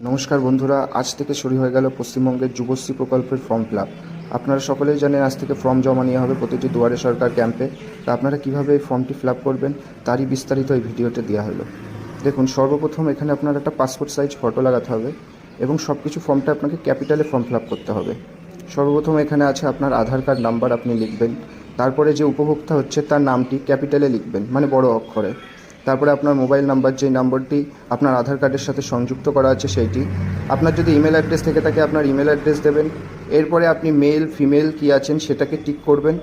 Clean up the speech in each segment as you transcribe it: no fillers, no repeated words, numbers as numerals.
নমস্কার বন্ধুরা, আজ থেকে শুরু হয়ে গেল পশ্চিমবঙ্গের যুবশ্রী প্রকল্পের ফর্ম ফিল আপ। আপনারা সকলেই জানেন আজ থেকে ফর্ম জমা নেওয়া হবে প্রতিটি দুয়ারে সরকার ক্যাম্পে। তা আপনারা কীভাবে এই ফর্মটি ফিল আপ করবেন তারই বিস্তারিত এই ভিডিওতে দেওয়া হলো। দেখুন, সর্বপ্রথম এখানে আপনার একটা পাসপোর্ট সাইজ ফটো লাগাতে হবে এবং সব কিছু ফর্মটা আপনাকে ক্যাপিটালে ফর্ম ফিল আপ করতে হবে। সর্বপ্রথম এখানে আছে আপনার আধার কার্ড নাম্বার, আপনি লিখবেন। তারপরে যে উপভোক্তা হচ্ছে তার নামটি ক্যাপিটালে লিখবেন, মানে বড় অক্ষরে। তারপরে আপনার মোবাইল নাম্বার, যেই নম্বরটি আপনার আধার কার্ডের সাথে সংযুক্ত করা আছে সেইটি। আপনার যদি ইমেল অ্যাড্রেস থেকে থাকে আপনার ইমেল অ্যাড্রেস দেবেন। এরপরে আপনি মেল ফিমেল কী আছেন সেটাকে টিক করবেন।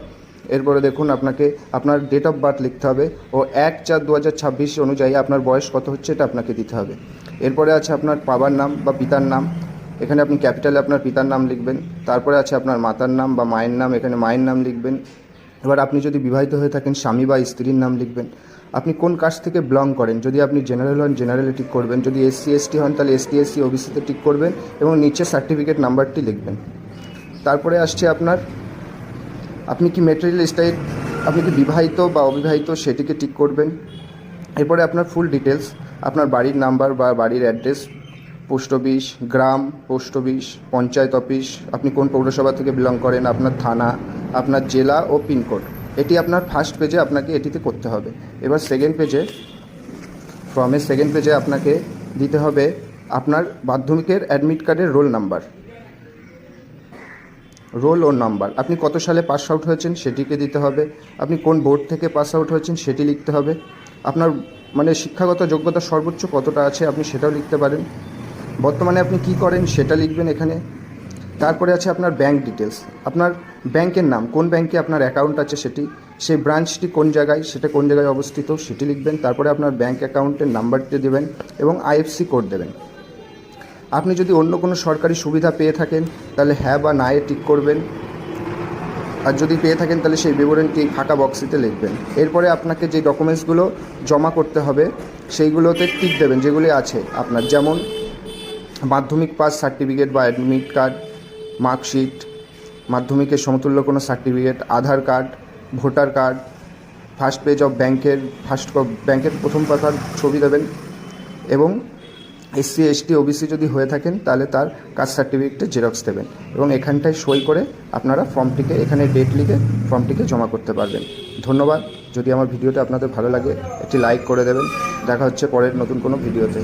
এরপরে দেখুন, আপনাকে আপনার ডেট অফ বার্থ লিখতে হবে ও 1/4/2026 অনুযায়ী আপনার বয়স কত হচ্ছে এটা আপনাকে দিতে হবে। এরপরে আছে আপনার বাবার নাম বা পিতার নাম, এখানে আপনি ক্যাপিটালে আপনার পিতার নাম লিখবেন। তারপরে আছে আপনার মাতার নাম বা মায়ের নাম, এখানে মায়ের নাম লিখবেন। এবার আপনি যদি বিবাহিত হয়ে থাকেন স্বামী বা স্ত্রীর নাম লিখবেন। আপনি কোন কাস্ট থেকে বিলং করেন, যদি আপনি জেনারেল হন জেনারেলে টিক করবেন, যদি SC ST হন তাহলে ST SC OBCতে টিক করবেন এবং নিচে সার্টিফিকেট নাম্বারটি লিখবেন। তারপরে আসছে আপনার আপনি কি ম্যাটেরিয়াল স্টেট, আপনি কি বিবাহিত বা অবিবাহিত সেটিকে টিক করবেন। এরপরে আপনার ফুল ডিটেলস, আপনার বাড়ির নাম্বার বা বাড়ির অ্যাড্রেস, পোস্ট অফিস, গ্রাম, পোস্ট অফিস, পঞ্চায়েত অফিস, আপনি কোন পৌরসভা থেকে বিলং করেন, আপনার থানা, আপনার জেলা ও পিনকোড, এটি আপনার ফার্স্ট পেজে আপনাকে এটিতে করতে হবে। এবার সেকেন্ড পেজে, ফর্মের সেকেন্ড পেজে আপনাকে দিতে হবে আপনার মাধ্যমিকের অ্যাডমিট কার্ডের রোল নাম্বার, রোল ও নাম্বার। আপনি কত সালে পাস আউট হয়েছেন সেটিকে দিতে হবে। আপনি কোন বোর্ড থেকে পাস আউট হয়েছেন সেটি লিখতে হবে। আপনার মানে শিক্ষাগত যোগ্যতা সর্বোচ্চ কতটা আছে আপনি সেটাও লিখতে পারেন। বর্তমানে আপনি কি করেন সেটা লিখবেন এখানে। তারপরে আছে আপনার ব্যাংক ডিটেলস, আপনার ব্যাংকের নাম, কোন ব্যাংকে আপনার অ্যাকাউন্ট আছে সেটি, সেই ব্রাঞ্চটি কোন জায়গায়, সেটা কোন জায়গায় অবস্থিত সেটি লিখবেন। তারপরে আপনার ব্যাংক অ্যাকাউন্টের নাম্বারটি দেবেন এবং IFSC কোড দেবেন। আপনি যদি অন্য কোনো সরকারি সুবিধা পেয়ে থাকেন তাহলে হ্যাঁ বা না এ টিক করবেন, আর যদি পেয়ে থাকেন তাহলে সেই বিবরণটি ফাঁকা বক্সটিতে লিখবেন। এরপরে আপনাকে যে ডকুমেন্টসগুলো জমা করতে হবে সেইগুলোতে টিক দেবেন যেগুলি আছে আপনার, যেমন মাধ্যমিক পাস সার্টিফিকেট বা অ্যাডমিট কার্ড, মার্কশিট, মাধ্যমিকের সমতুল্য কোনো certificate, Aadhaar card, voter card, first page of ব্যাংকের প্রথম পাতার ছবি দেবেন এবং SC ST OBC যদি হয়ে থাকেন তাহলে তার কাস্ট সার্টিফিকেটের জেরক্স দেবেন এবং এখানটায় সই করে আপনারা ফর্মটিকে, এখানে ডেট লিখে ফর্মটিকে জমা করতে পারবেন। ধন্যবাদ। যদি আমার ভিডিওটা আপনাদের ভালো লাগে একটি লাইক করে দেবেন। দেখা হচ্ছে পরের নতুন কোনো ভিডিওতে।